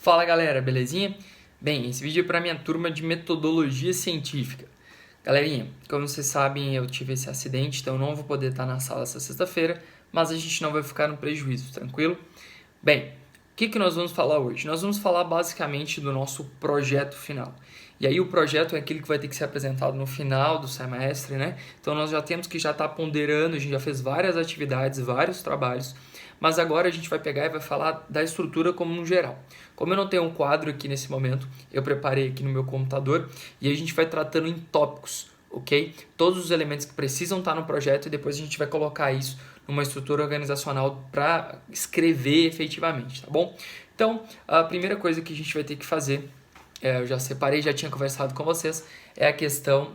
Fala galera, belezinha? Bem, esse vídeo é para minha turma de metodologia científica. Galerinha, como vocês sabem, eu tive esse acidente, então eu não vou poder estar na sala essa sexta-feira, mas a gente não vai ficar no prejuízo, tranquilo? Bem, o que nós vamos falar hoje? Nós vamos falar basicamente do nosso projeto final. E aí o projeto é aquele que vai ter que ser apresentado no final do semestre, né? Então nós já temos que já estar ponderando, a gente já fez várias atividades, vários trabalhos, mas agora a gente vai pegar e vai falar da estrutura como um geral. Como eu não tenho um quadro aqui nesse momento, eu preparei aqui no meu computador e a gente vai tratando em tópicos, ok? Todos os elementos que precisam estar no projeto e depois a gente vai colocar isso numa estrutura organizacional para escrever efetivamente, tá bom? Então, a primeira coisa que a gente vai ter que fazer, eu já separei, já tinha conversado com vocês, é a questão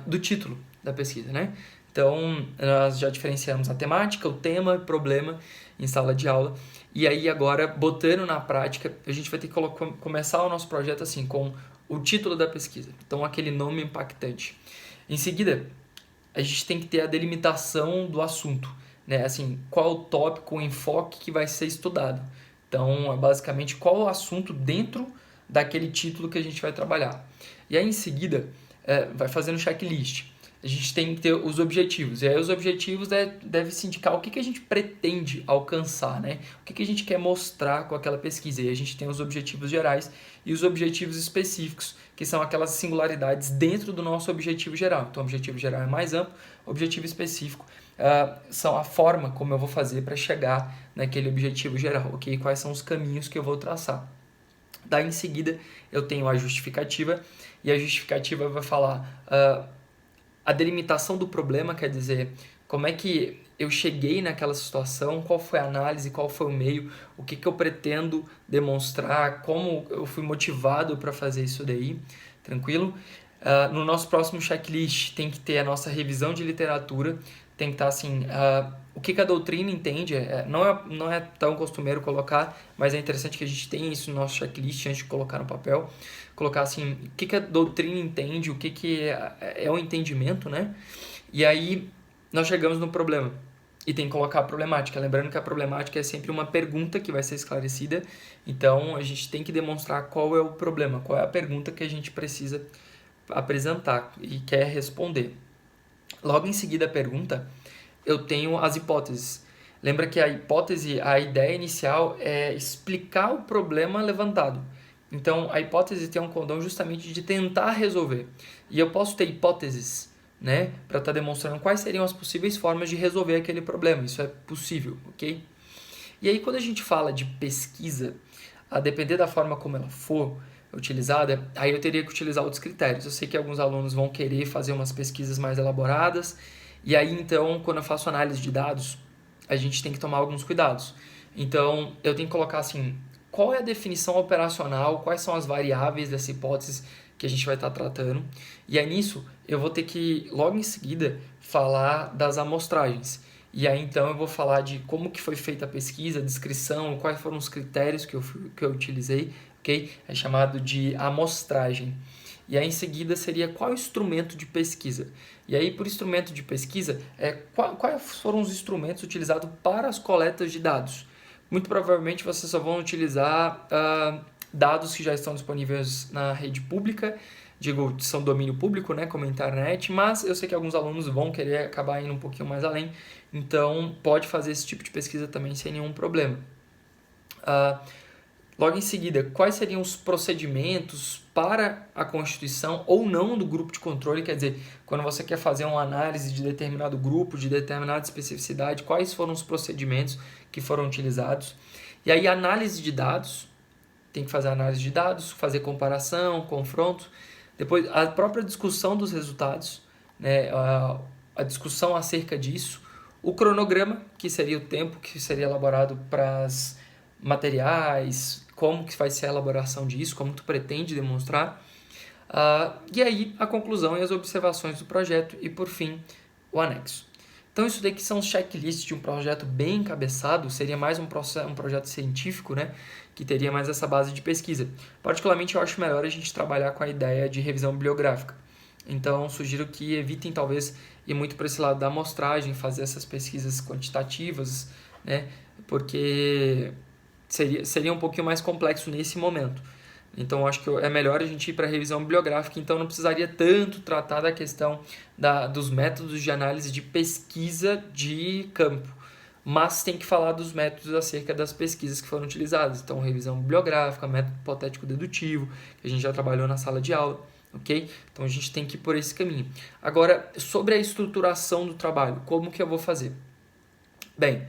do título da pesquisa, né? Então, nós já diferenciamos a temática, o tema, o problema em sala de aula. E aí, agora, botando na prática, a gente vai ter que começar o nosso projeto assim, com o título da pesquisa. Então, aquele nome impactante. Em seguida, a gente tem que ter a delimitação do assunto, né? Assim, qual o tópico, o enfoque que vai ser estudado. Então, é basicamente qual o assunto dentro daquele título que a gente vai trabalhar. E aí, em seguida, vai fazendo checklist. A gente tem que ter os objetivos. E aí os objetivos devem se indicar o que a gente pretende alcançar, né? O que a gente quer mostrar com aquela pesquisa. E a gente tem os objetivos gerais e os objetivos específicos, que são aquelas singularidades dentro do nosso objetivo geral. Então, o objetivo geral é mais amplo, o objetivo específico são a forma como eu vou fazer para chegar naquele objetivo geral, ok? Quais são os caminhos que eu vou traçar. Daí, em seguida, eu tenho a justificativa, e a justificativa vai falar a delimitação do problema, quer dizer, como é que eu cheguei naquela situação, qual foi a análise, qual foi o meio, o que eu pretendo demonstrar, como eu fui motivado para fazer isso daí, tranquilo? No nosso próximo checklist tem que ter a nossa revisão de literatura, tem que estar assim, o que a doutrina entende, não é tão costumeiro colocar, mas é interessante que a gente tenha isso no nosso checklist antes de colocar no papel, colocar assim, o que a doutrina entende, o que é o entendimento, né? E aí nós chegamos no problema e tem que colocar a problemática, lembrando que a problemática é sempre uma pergunta que vai ser esclarecida, então a gente tem que demonstrar qual é o problema, qual é a pergunta que a gente precisa apresentar e quer responder. Logo em seguida a pergunta, eu tenho as hipóteses. Lembra que a hipótese, a ideia inicial é explicar o problema levantado. Então, a hipótese tem um condão justamente de tentar resolver. E eu posso ter hipóteses, né, para estar demonstrando quais seriam as possíveis formas de resolver aquele problema. Isso é possível, ok? E aí, quando a gente fala de pesquisa, a depender da forma como ela for utilizada, aí eu teria que utilizar outros critérios. Eu sei que alguns alunos vão querer fazer umas pesquisas mais elaboradas, e aí, então, quando eu faço análise de dados, a gente tem que tomar alguns cuidados. Então, eu tenho que colocar assim, qual é a definição operacional, quais são as variáveis dessa hipótese que a gente vai estar tratando. E aí, nisso, eu vou ter que, logo em seguida, falar das amostragens. E aí, então, eu vou falar de como que foi feita a pesquisa, a descrição, quais foram os critérios que eu utilizei, ok? É chamado de amostragem. E aí, em seguida, seria qual instrumento de pesquisa. E aí, por instrumento de pesquisa, quais foram os instrumentos utilizados para as coletas de dados. Muito provavelmente, vocês só vão utilizar dados que já estão disponíveis na rede pública, digo, são domínio público, né, como a internet, mas eu sei que alguns alunos vão querer acabar indo um pouquinho mais além, então pode fazer esse tipo de pesquisa também sem nenhum problema. Logo em seguida, quais seriam os procedimentos para a constituição ou não do grupo de controle? Quer dizer, quando você quer fazer uma análise de determinado grupo, de determinada especificidade, quais foram os procedimentos que foram utilizados? E aí, análise de dados, tem que fazer análise de dados, fazer comparação, confronto. Depois, a própria discussão dos resultados, né, a discussão acerca disso. O cronograma, que seria o tempo que seria elaborado para as materiais, como que vai ser a elaboração disso, como tu pretende demonstrar. E aí, a conclusão e as observações do projeto e, por fim, o anexo. Então, isso daqui são os checklists de um projeto bem encabeçado, seria mais um projeto científico, né, que teria mais essa base de pesquisa. Particularmente, eu acho melhor a gente trabalhar com a ideia de revisão bibliográfica. Então, sugiro que evitem, talvez, ir muito para esse lado da amostragem, fazer essas pesquisas quantitativas, né, porque seria um pouquinho mais complexo nesse momento. Então, eu acho que é melhor a gente ir para a revisão bibliográfica, então não precisaria tanto tratar da questão dos métodos de análise de pesquisa de campo, mas tem que falar dos métodos acerca das pesquisas que foram utilizadas. Então, revisão bibliográfica, método hipotético dedutivo, que a gente já trabalhou na sala de aula, ok? Então, a gente tem que ir por esse caminho. Agora, sobre a estruturação do trabalho, como que eu vou fazer? Bem,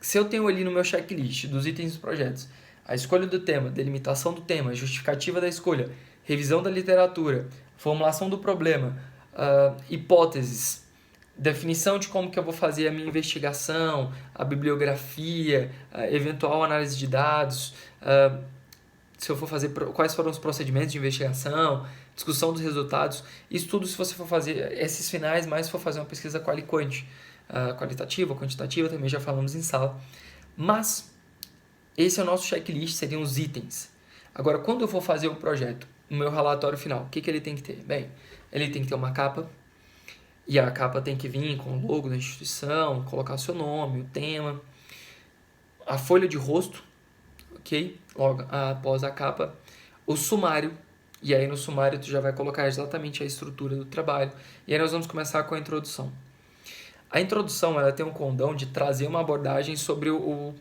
se eu tenho ali no meu checklist dos itens dos projetos, a escolha do tema, delimitação do tema, justificativa da escolha, revisão da literatura, formulação do problema, hipóteses, definição de como que eu vou fazer a minha investigação, a bibliografia, a eventual análise de dados, se eu for fazer quais foram os procedimentos de investigação, discussão dos resultados, isso tudo se você for fazer esses finais, mais se for fazer uma pesquisa quali-quant, qualitativa, quantitativa, também já falamos em sala, mas esse é o nosso checklist, seriam os itens. Agora, quando eu for fazer o projeto, o meu relatório final, o que ele tem que ter? Bem, ele tem que ter uma capa, e a capa tem que vir com o logo da instituição, colocar o seu nome, o tema, a folha de rosto, ok? Logo após a capa, o sumário, e aí no sumário tu já vai colocar exatamente a estrutura do trabalho, e aí nós vamos começar com a introdução. A introdução, ela tem um condão de trazer uma abordagem sobre o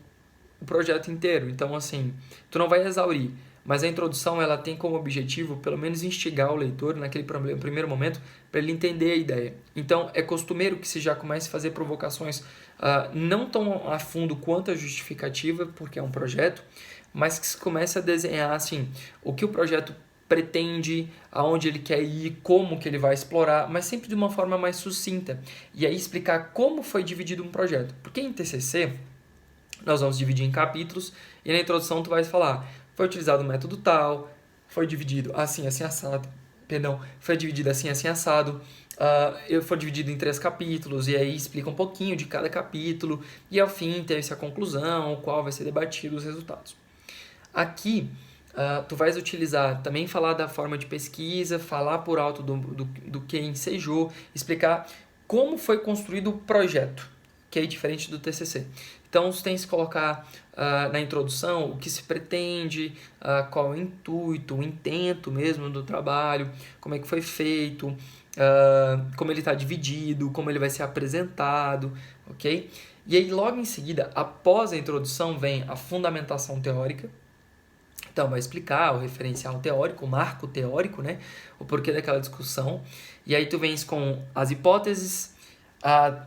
projeto inteiro. Então, assim, tu não vai exaurir, mas a introdução ela tem como objetivo, pelo menos, instigar o leitor naquele primeiro momento para ele entender a ideia. Então, é costumeiro que se já comece a fazer provocações não tão a fundo quanto a justificativa, porque é um projeto, mas que se comece a desenhar, assim, o que o projeto pretende, aonde ele quer ir, como que ele vai explorar, mas sempre de uma forma mais sucinta. E aí explicar como foi dividido um projeto. Porque em TCC, nós vamos dividir em capítulos, e na introdução tu vai falar, foi utilizado o método tal, foi dividido assim, assim, assado, foi dividido assim, assim, assado, foi dividido em 3 capítulos, e aí explica um pouquinho de cada capítulo, e ao fim teve-se a conclusão, o qual vai ser debatido os resultados. Aqui, tu vais utilizar, também falar da forma de pesquisa, falar por alto do que ensejou, explicar como foi construído o projeto, que é diferente do TCC. Então, você tem que colocar na introdução o que se pretende, qual é o intuito, o intento mesmo do trabalho, como é que foi feito, como ele está dividido, como ele vai ser apresentado, ok? E aí, logo em seguida, após a introdução, vem a fundamentação teórica. Então, vai explicar o referencial teórico, o marco teórico, né? O porquê daquela discussão. E aí, tu vens com as hipóteses,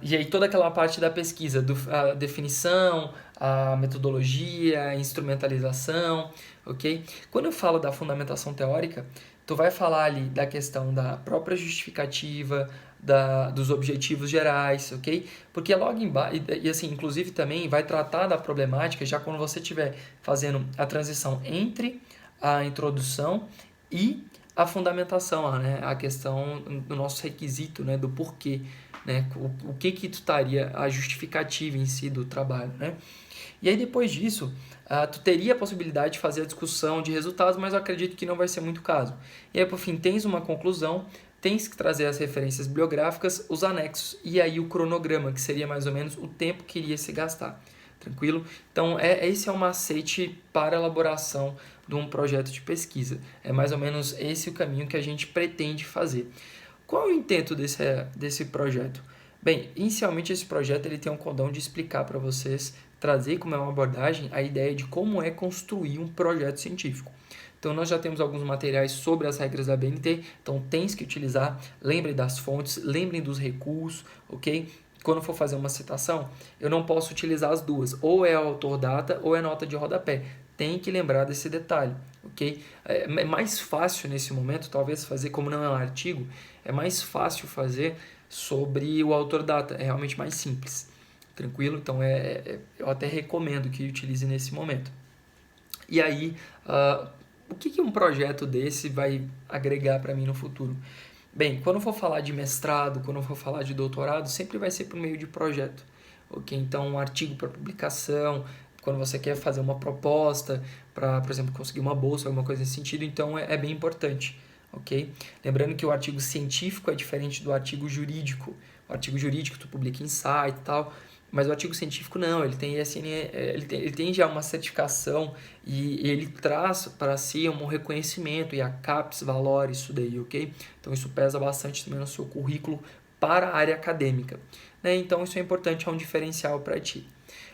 e aí toda aquela parte da pesquisa, a definição, a metodologia, a instrumentalização, ok? Quando eu falo da fundamentação teórica, tu vai falar ali da questão da própria justificativa, dos objetivos gerais, ok? Porque logo embaixo, e assim, inclusive também vai tratar da problemática já quando você estiver fazendo a transição entre a introdução e a fundamentação, né? A questão do nosso requisito, né? Do porquê, né? O que tu estaria a justificativa em si do trabalho, né? E aí depois disso, tu teria a possibilidade de fazer a discussão de resultados, mas eu acredito que não vai ser muito o caso. E aí por fim, tens uma conclusão, tens que trazer as referências bibliográficas, os anexos e aí o cronograma, que seria mais ou menos o tempo que iria se gastar. Tranquilo? Então, esse é um macete para a elaboração de um projeto de pesquisa. É mais ou menos esse o caminho que a gente pretende fazer. Qual é o intento desse projeto? Bem, inicialmente esse projeto ele tem um condão de explicar para vocês, trazer como é uma abordagem, a ideia de como é construir um projeto científico. Então, nós já temos alguns materiais sobre as regras da BNT, então tens que utilizar, lembrem das fontes, lembrem dos recursos, ok? Quando for fazer uma citação, eu não posso utilizar as duas, ou é autor data ou é nota de rodapé. Tem que lembrar desse detalhe, ok? É mais fácil nesse momento, talvez fazer, como não é um artigo, é mais fácil fazer sobre o autor data, é realmente mais simples, tranquilo? Então, eu até recomendo que utilize nesse momento. E aí, o que um projeto desse vai agregar para mim no futuro? Bem, quando eu for falar de mestrado, quando eu for falar de doutorado, sempre vai ser por meio de projeto, ok? Então, um artigo para publicação, quando você quer fazer uma proposta para, por exemplo, conseguir uma bolsa, alguma coisa nesse sentido, então é bem importante, ok? Lembrando que o artigo científico é diferente do artigo jurídico. O artigo jurídico tu publica em site e tal, Mas o artigo científico não, ele tem ISN, ele tem já uma certificação e ele traz para si um reconhecimento e a CAPES valora isso daí, ok? Então isso pesa bastante também no seu currículo para a área acadêmica, né? Então isso é importante, é um diferencial para ti.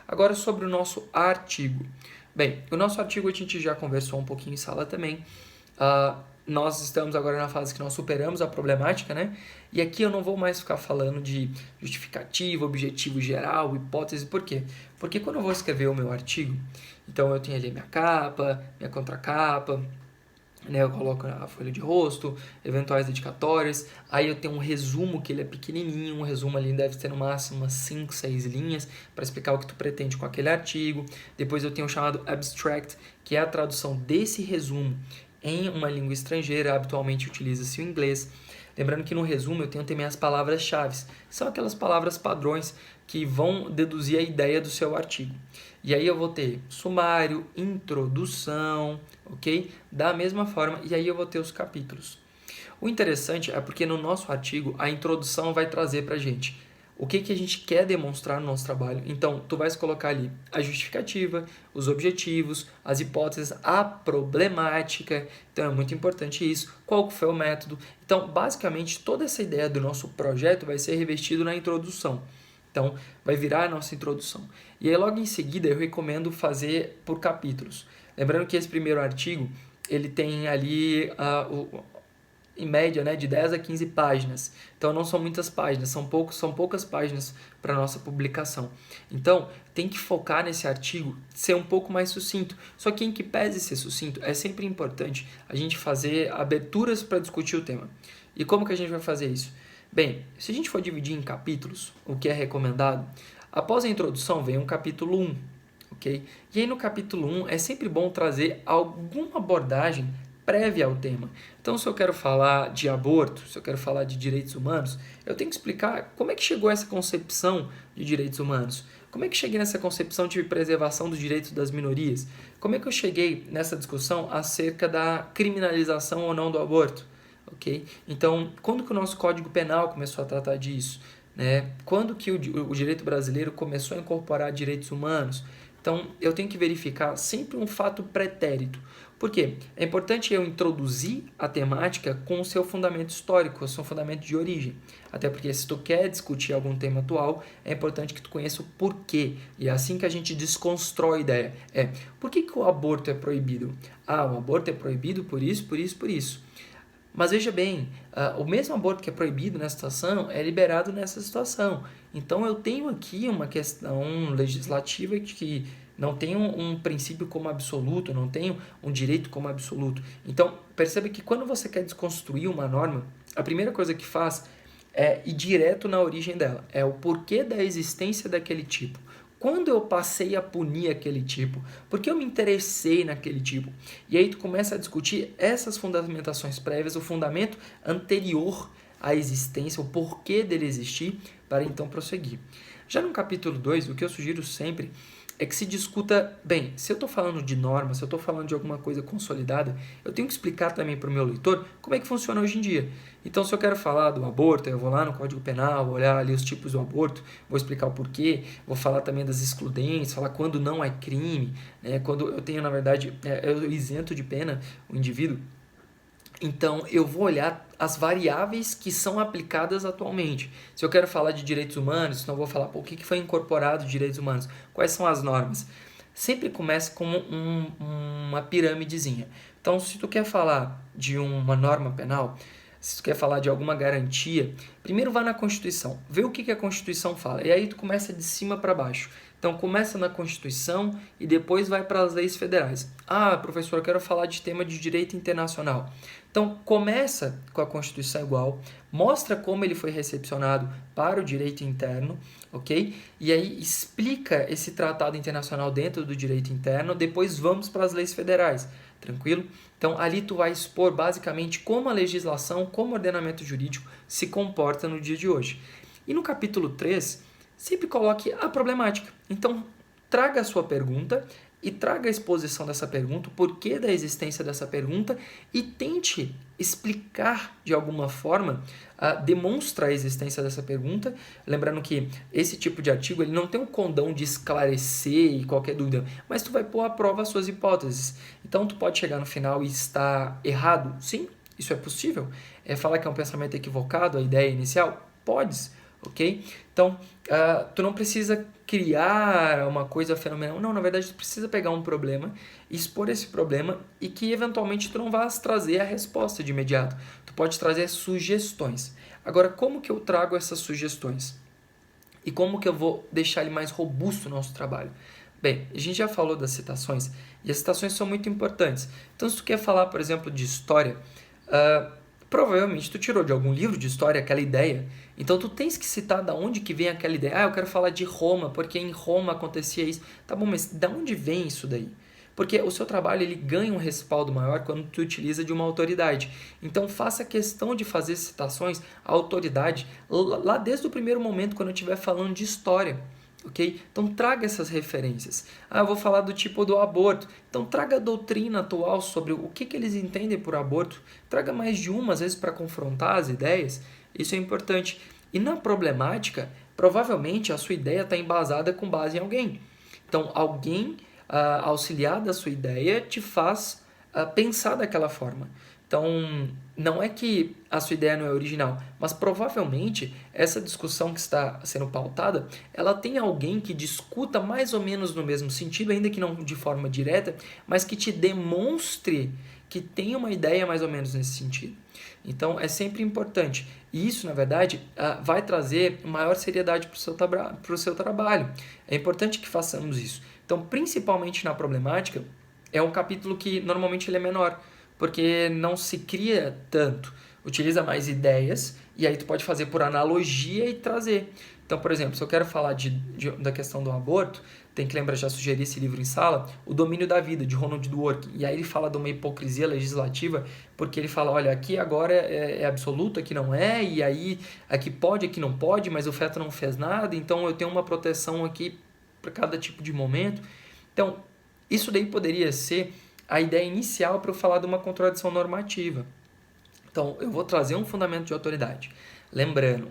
Agora sobre o nosso artigo. Bem, o nosso artigo a gente já conversou um pouquinho em sala também. Nós estamos agora na fase que nós superamos a problemática, né? E aqui eu não vou mais ficar falando de justificativa, objetivo geral, hipótese. Por quê? Porque quando eu vou escrever o meu artigo, então eu tenho ali minha capa, minha contracapa, né? Eu coloco a folha de rosto, eventuais dedicatórias, aí eu tenho um resumo que ele é pequenininho, um resumo ali deve ter no máximo umas 5, 6 linhas para explicar o que tu pretende com aquele artigo. Depois eu tenho o chamado abstract, que é a tradução desse resumo em uma língua estrangeira, habitualmente utiliza-se o inglês. Lembrando que no resumo eu tenho também as palavras-chave, são aquelas palavras padrões que vão deduzir a ideia do seu artigo. E aí eu vou ter sumário, introdução, ok? Da mesma forma, e aí eu vou ter os capítulos. O interessante é porque no nosso artigo a introdução vai trazer pra gente o que a gente quer demonstrar no nosso trabalho. Então, tu vais colocar ali a justificativa, os objetivos, as hipóteses, a problemática. Então, é muito importante isso. Qual foi o método? Então, basicamente, toda essa ideia do nosso projeto vai ser revestido na introdução. Então, vai virar a nossa introdução. E aí, logo em seguida, eu recomendo fazer por capítulos. Lembrando que esse primeiro artigo, ele tem ali em média, né, de 10 a 15 páginas. Então, não são muitas páginas, são poucas páginas para a nossa publicação. Então, tem que focar nesse artigo, ser um pouco mais sucinto. Só que em que pese ser sucinto, é sempre importante a gente fazer aberturas para discutir o tema. E como que a gente vai fazer isso? Bem, se a gente for dividir em capítulos, o que é recomendado, após a introdução vem um capítulo 1, ok? E aí no capítulo 1 é sempre bom trazer alguma abordagem prévia ao tema. Então, se eu quero falar de aborto, se eu quero falar de direitos humanos, eu tenho que explicar como é que chegou essa concepção de direitos humanos. Como é que cheguei nessa concepção de preservação dos direitos das minorias? Como é que eu cheguei nessa discussão acerca da criminalização ou não do aborto? Okay? Então, quando que o nosso Código Penal começou a tratar disso? Né? Quando que o direito brasileiro começou a incorporar direitos humanos? Então, eu tenho que verificar sempre um fato pretérito. Por quê? É importante eu introduzir a temática com o seu fundamento histórico, o seu fundamento de origem. Até porque se tu quer discutir algum tema atual, é importante que tu conheça o porquê. E é assim que a gente desconstrói a ideia. Por que o aborto é proibido? O aborto é proibido por isso, por isso, por isso. Mas veja bem, o mesmo aborto que é proibido nessa situação é liberado nessa situação. Então eu tenho aqui uma questão legislativa que não tem um princípio como absoluto, não tem um direito como absoluto. Então percebe que quando você quer desconstruir uma norma, a primeira coisa que faz é ir direto na origem dela. É o porquê da existência daquele tipo. Quando eu passei a punir aquele tipo? Por que eu me interessei naquele tipo? E aí tu começa a discutir essas fundamentações prévias, o fundamento anterior à existência, o porquê dele existir, para então prosseguir. Já no capítulo 2, o que eu sugiro sempre é que se discuta, bem, se eu estou falando de norma, se eu estou falando de alguma coisa consolidada, eu tenho que explicar também para o meu leitor como é que funciona hoje em dia. Então, se eu quero falar do aborto, eu vou lá no Código Penal, vou olhar ali os tipos do aborto, vou explicar o porquê, vou falar também das excludentes, falar quando não é crime, né, quando eu tenho, na verdade, eu isento de pena o indivíduo. Então, eu vou olhar as variáveis que são aplicadas atualmente. Se eu quero falar de direitos humanos, então eu vou falar o que foi incorporado de direitos humanos, quais são as normas. Sempre começa com uma pirâmidezinha. Então, se tu quer falar de uma norma penal, se tu quer falar de alguma garantia, primeiro vá na Constituição, vê o que a Constituição fala, e aí tu começa de cima para baixo. Então, começa na Constituição e depois vai para as leis federais. Professor, eu quero falar de tema de direito internacional. Então, começa com a Constituição igual, mostra como ele foi recepcionado para o direito interno, ok? E aí explica esse tratado internacional dentro do direito interno, depois vamos para as leis federais, tranquilo? Então, ali tu vai expor basicamente como a legislação, como o ordenamento jurídico se comporta no dia de hoje. E no capítulo 3, sempre coloque a problemática. Então, traga a sua pergunta e traga a exposição dessa pergunta, o porquê da existência dessa pergunta e tente explicar de alguma forma, demonstra a existência dessa pergunta, lembrando que esse tipo de artigo ele não tem um condão de esclarecer e qualquer dúvida, mas tu vai pôr à prova as suas hipóteses. Então tu pode chegar no final e estar errado? Sim, isso é possível. Falar que é um pensamento equivocado, a ideia inicial? Podes, ok? Então, tu não precisa criar uma coisa fenomenal. Não, na verdade, tu precisa pegar um problema, expor esse problema e que, eventualmente, tu não vás trazer a resposta de imediato. Tu pode trazer sugestões. Agora, como que eu trago essas sugestões? E como que eu vou deixar ele mais robusto no nosso trabalho? Bem, a gente já falou das citações, e as citações são muito importantes. Então, se tu quer falar, por exemplo, de história, provavelmente tu tirou de algum livro de história aquela ideia, então tu tens que citar da onde que vem aquela ideia. Eu quero falar de Roma, porque em Roma acontecia isso. Tá bom, mas da onde vem isso daí? Porque o seu trabalho ele ganha um respaldo maior quando tu utiliza de uma autoridade. Então faça questão de fazer citações à autoridade lá desde o primeiro momento quando eu estiver falando de história. Okay? Então traga essas referências. Eu vou falar do tipo do aborto. Então traga a doutrina atual sobre o que eles entendem por aborto. Traga mais de uma, às vezes, para confrontar as ideias. Isso é importante. E na problemática, provavelmente a sua ideia está embasada com base em alguém. Então alguém auxiliar da sua ideia te faz pensar daquela forma. Então, não é que a sua ideia não é original, mas provavelmente essa discussão que está sendo pautada, ela tem alguém que discuta mais ou menos no mesmo sentido, ainda que não de forma direta, mas que te demonstre que tem uma ideia mais ou menos nesse sentido. Então, é sempre importante. E isso, na verdade, vai trazer maior seriedade para o seu trabalho. É importante que façamos isso. Então, principalmente na problemática, é um capítulo que normalmente ele é menor, porque não se cria tanto. Utiliza mais ideias e aí tu pode fazer por analogia e trazer. Então, por exemplo, se eu quero falar da questão do aborto, tem que lembrar, já sugeri esse livro em sala, O Domínio da Vida, de Ronald Dworkin. E aí ele fala de uma hipocrisia legislativa, porque ele fala, olha, aqui agora é absoluto, aqui não é, e aí aqui pode, aqui não pode, mas o feto não fez nada, então eu tenho uma proteção aqui para cada tipo de momento. Então, isso daí poderia ser a ideia inicial para eu falar de uma contradição normativa. Então, eu vou trazer um fundamento de autoridade. Lembrando,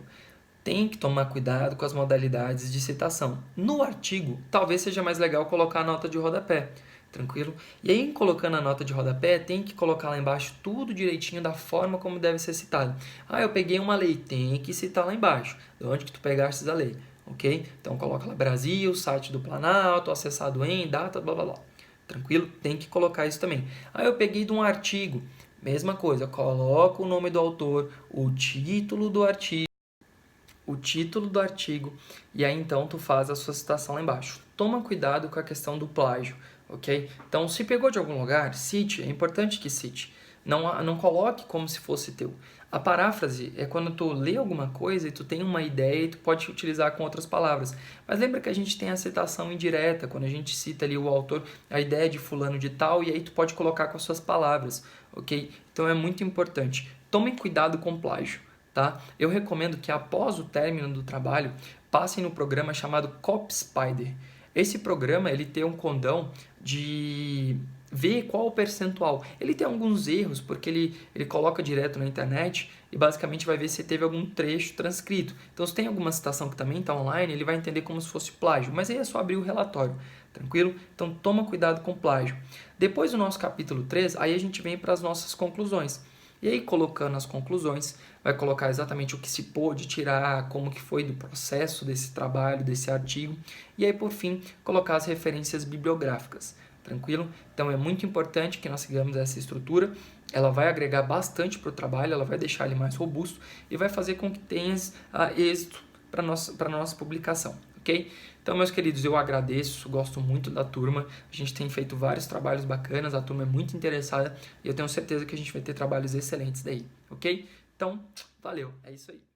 tem que tomar cuidado com as modalidades de citação. No artigo, talvez seja mais legal colocar a nota de rodapé, tranquilo? E aí, colocando a nota de rodapé, tem que colocar lá embaixo tudo direitinho da forma como deve ser citado. Eu peguei uma lei, tem que citar lá embaixo. De onde que tu pegaste a lei, ok? Então, coloca lá Brasil, site do Planalto, acessado em, data, blá blá blá. Tranquilo? Tem que colocar isso também. Eu peguei de um artigo. Mesma coisa, coloca o nome do autor, o título do artigo, e aí então tu faz a sua citação lá embaixo. Toma cuidado com a questão do plágio, ok? Então, se pegou de algum lugar, cite, é importante que cite. Não coloque como se fosse teu. A paráfrase é quando tu lê alguma coisa e tu tem uma ideia e tu pode utilizar com outras palavras. Mas lembra que a gente tem a citação indireta, quando a gente cita ali o autor, a ideia de fulano de tal, e aí tu pode colocar com as suas palavras, ok? Então é muito importante. Tomem cuidado com plágio, tá? Eu recomendo que após o término do trabalho, passem no programa chamado CopySpider. Esse programa ele tem um condão de ver qual o percentual. Ele tem alguns erros, porque ele coloca direto na internet e basicamente vai ver se teve algum trecho transcrito. Então, se tem alguma citação que também está online, ele vai entender como se fosse plágio, mas aí é só abrir o relatório, tranquilo? Então, toma cuidado com plágio. Depois do nosso capítulo 3, aí a gente vem para as nossas conclusões. E aí, colocando as conclusões, vai colocar exatamente o que se pôde tirar, como que foi do processo desse trabalho, desse artigo, e aí, por fim, colocar as referências bibliográficas. Tranquilo? Então é muito importante que nós sigamos essa estrutura, ela vai agregar bastante para o trabalho, ela vai deixar ele mais robusto e vai fazer com que tenhas êxito para a nossa publicação, ok? Então, meus queridos, eu agradeço, gosto muito da turma, a gente tem feito vários trabalhos bacanas, a turma é muito interessada e eu tenho certeza que a gente vai ter trabalhos excelentes daí, ok? Então, valeu, é isso aí.